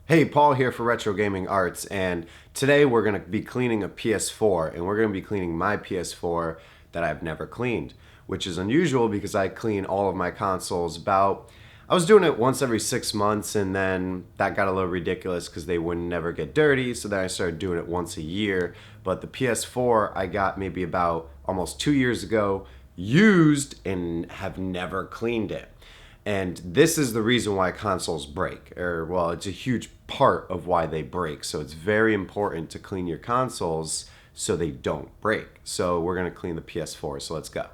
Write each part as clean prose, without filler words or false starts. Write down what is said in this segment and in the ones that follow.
Hey, Paul here for Retro Gaming Arts, and today we're going to be cleaning a PS4, and we're going to be cleaning my PS4 that I've never cleaned, which is unusual because I clean all of my consoles I was doing it once every 6 months, and then that got a little ridiculous because they would never get dirty, so then I started doing it once a year. But the PS4 I got maybe about almost 2 years ago, used, and have never cleaned it. And this is the reason why consoles break, or well, it's a huge part of why they break. So it's very important to clean your consoles so they don't break. So we're going to clean the PS4, so let's go.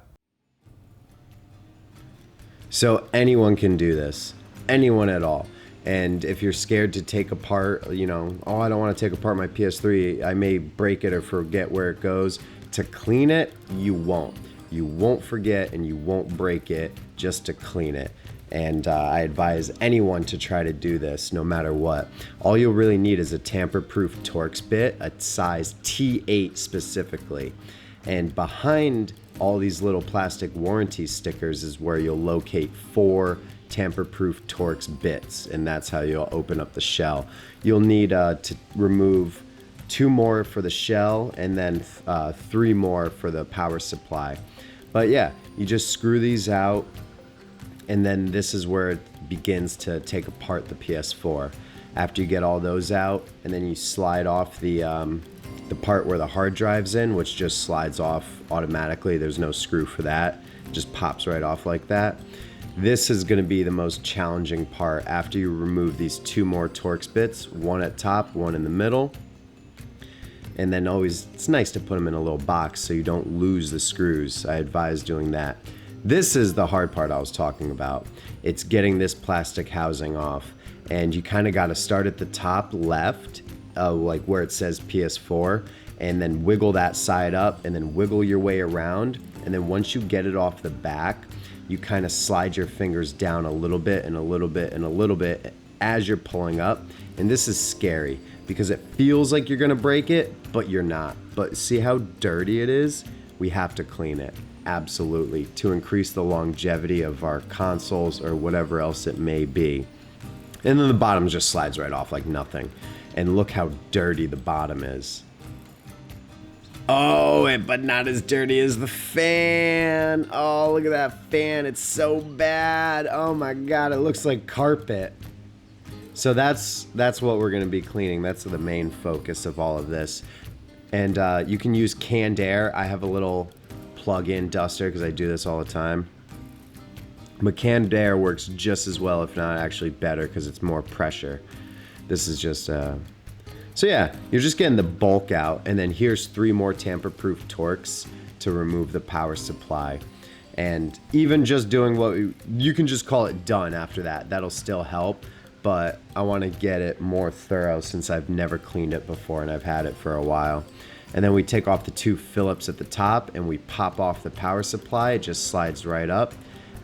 So anyone can do this, anyone at all. And if you're scared to take apart, oh, I don't want to take apart my PS3, I may break it or forget where it goes. To clean it, you won't. You won't forget and you won't break it just to clean it. And I advise anyone to try to do this no matter what. All you'll really need is a tamper-proof Torx bit, a size T8 specifically. And behind all these little plastic warranty stickers is where you'll locate 4 tamper-proof Torx bits, and that's how you'll open up the shell. You'll need to remove 2 more for the shell and then 3 more for the power supply. But yeah, you just screw these out, and then this is where it begins to take apart the PS4. After you get all those out, and then you slide off the part where the hard drive's in, which just slides off automatically. There's no screw for that. It just pops right off like that. This is going to be the most challenging part after you remove these 2 more Torx bits, one at top, one in the middle. And then always, it's nice to put them in a little box so you don't lose the screws. I advise doing that. This is the hard part I was talking about. It's getting this plastic housing off, and you kind of got to start at the top left, like where it says PS4, and then wiggle that side up, and then wiggle your way around, and then once you get it off the back, you kind of slide your fingers down a little bit and a little bit and a little bit as you're pulling up. And this is scary because it feels like you're gonna break it, but you're not. But see how dirty it is? We have to clean it. Absolutely, to increase the longevity of our consoles or whatever else it may be. And then the bottom just slides right off like nothing. And look how dirty the bottom is. Oh, but not as dirty as the fan. Oh, look at that fan. It's so bad. Oh my God, it looks like carpet. So that's what we're going to be cleaning. That's the main focus of all of this. And you can use canned air. I have a little plug-in duster because I do this all the time. But canned air works just as well, if not actually better, because it's more pressure. This is just so yeah, you're just getting the bulk out, and then here's 3 more tamper-proof Torx to remove the power supply. And even just doing you can just call it done after that. That'll still help, but I want to get it more thorough since I've never cleaned it before and I've had it for a while. And then we take off the 2 phillips at the top and we pop off the power supply. It just slides right up.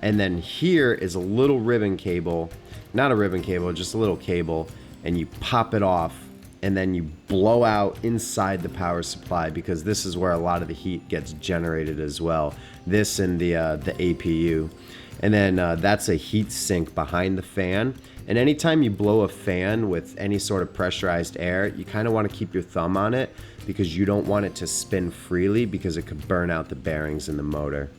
And then here is a little ribbon cable, not a ribbon cable, just a little cable, and you pop it off and then you blow out inside the power supply because this is where a lot of the heat gets generated as well. This and the APU. And then that's a heat sink behind the fan. And anytime you blow a fan with any sort of pressurized air, you kind of want to keep your thumb on it because you don't want it to spin freely because it could burn out the bearings in the motor.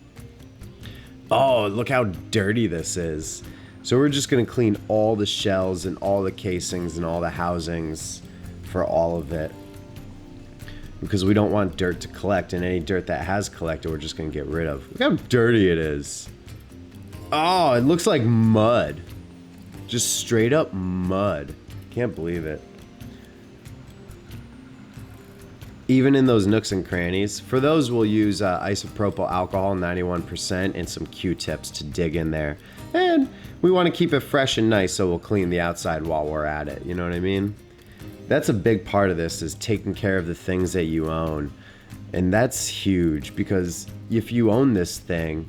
Oh, look how dirty this is. So we're just going to clean all the shells and all the casings and all the housings for all of it because we don't want dirt to collect, and any dirt that has collected we're just going to get rid of. Look how dirty it is. Oh, it looks like mud. Just straight up mud. Can't believe it. Even in those nooks and crannies. For those, we'll use isopropyl alcohol, 91%, and some Q-tips to dig in there. And we want to keep it fresh and nice, so we'll clean the outside while we're at it. You know what I mean? That's a big part of this, is taking care of the things that you own. And that's huge, because if you own this thing,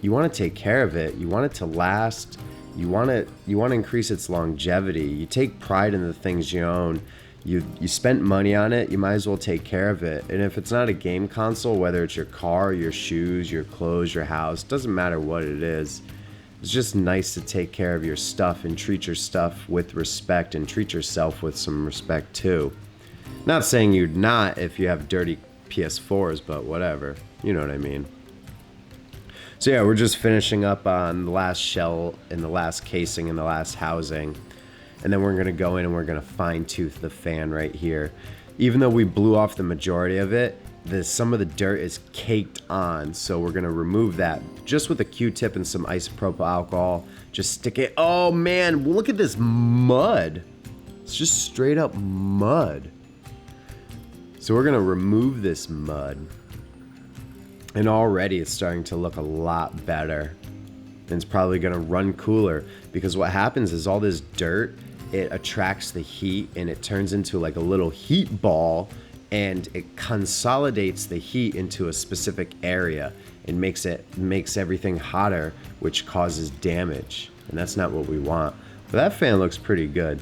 you want to take care of it. You want it to last. You want to increase its longevity. You take pride in the things you own. You spent money on it, you might as well take care of it. And if it's not a game console, whether it's your car, your shoes, your clothes, your house, doesn't matter what it is, It's just nice to take care of your stuff and treat your stuff with respect and treat yourself with some respect too. Not saying you'd not if you have dirty PS4s, but whatever. You know what I mean. So yeah, we're just finishing up on the last shell and the last casing and the last housing. And then we're going to go in and we're going to fine tooth the fan right here. Even though we blew off the majority of it, some of the dirt is caked on. So we're going to remove that just with a Q-tip and some isopropyl alcohol. Just stick it. Oh man, look at this mud. It's just straight up mud. So we're going to remove this mud. And already it's starting to look a lot better. And it's probably going to run cooler, because what happens is all this dirt, it attracts the heat and it turns into like a little heat ball, and it consolidates the heat into a specific area and makes everything hotter, which causes damage. And that's not what we want. But that fan looks pretty good.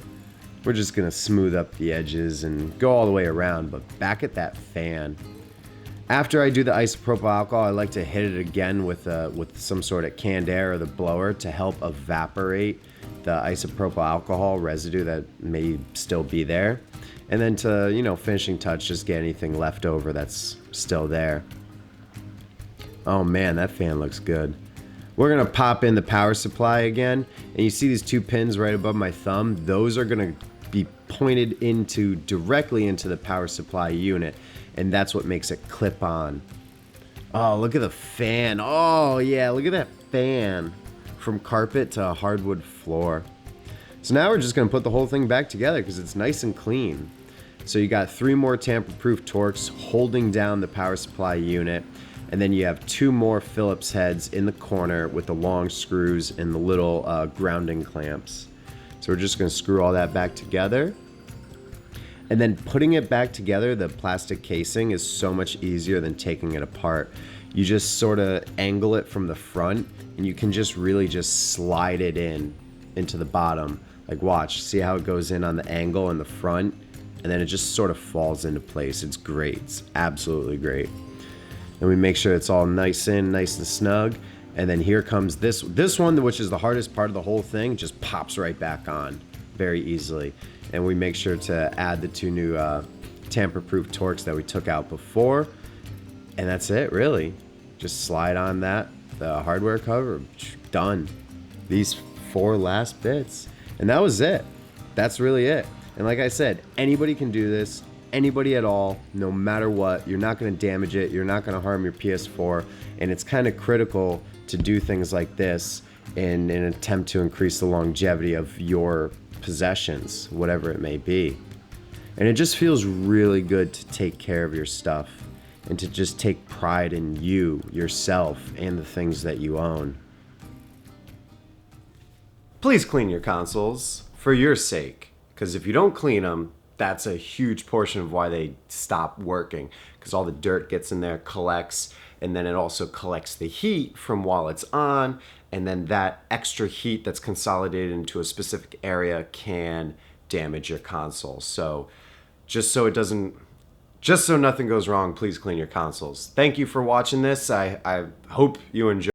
We're just going to smooth up the edges and go all the way around. But back at that fan, after I do the isopropyl alcohol, I like to hit it again with some sort of canned air or the blower to help evaporate the isopropyl alcohol residue that may still be there. And then to, you know, finishing touch, just get anything left over that's still there. Oh man, that fan looks good. We're gonna pop in the power supply again, and you see these 2 pins right above my thumb? Those are gonna be pointed directly into the power supply unit. And that's what makes it clip on. Oh, look at the fan. Oh yeah, look at that fan. From carpet to hardwood floor. So now we're just gonna put the whole thing back together because it's nice and clean. So you got 3 more tamper-proof Torx holding down the power supply unit. And then you have 2 more Phillips heads in the corner with the long screws and the little grounding clamps. So we're just gonna screw all that back together. And then putting it back together, the plastic casing, is so much easier than taking it apart. You just sort of angle it from the front, and you can just really just slide it into the bottom. Like watch, see how it goes in on the angle in the front, and then it just sort of falls into place. It's great, it's absolutely great. And we make sure it's all nice and snug. And then here comes this one, which is the hardest part of the whole thing, just pops right back on very easily. And we make sure to add the 2 new tamper-proof Torx that we took out before. And that's it, really. Just slide on that, the hardware cover, done. These 4 last bits. And that was it. That's really it. And like I said, anybody can do this, anybody at all, no matter what. You're not gonna damage it, you're not gonna harm your PS4. And it's kind of critical to do things like this in an attempt to increase the longevity of your possessions, whatever it may be. And it just feels really good to take care of your stuff and to just take pride in you, yourself, and the things that you own. Please clean your consoles for your sake, because if you don't clean them, that's a huge portion of why they stop working, because all the dirt gets in there, collects, and then it also collects the heat from while it's on, and then that extra heat that's consolidated into a specific area can damage your console. So just so nothing goes wrong, please clean your consoles. Thank you for watching this. I hope you enjoyed.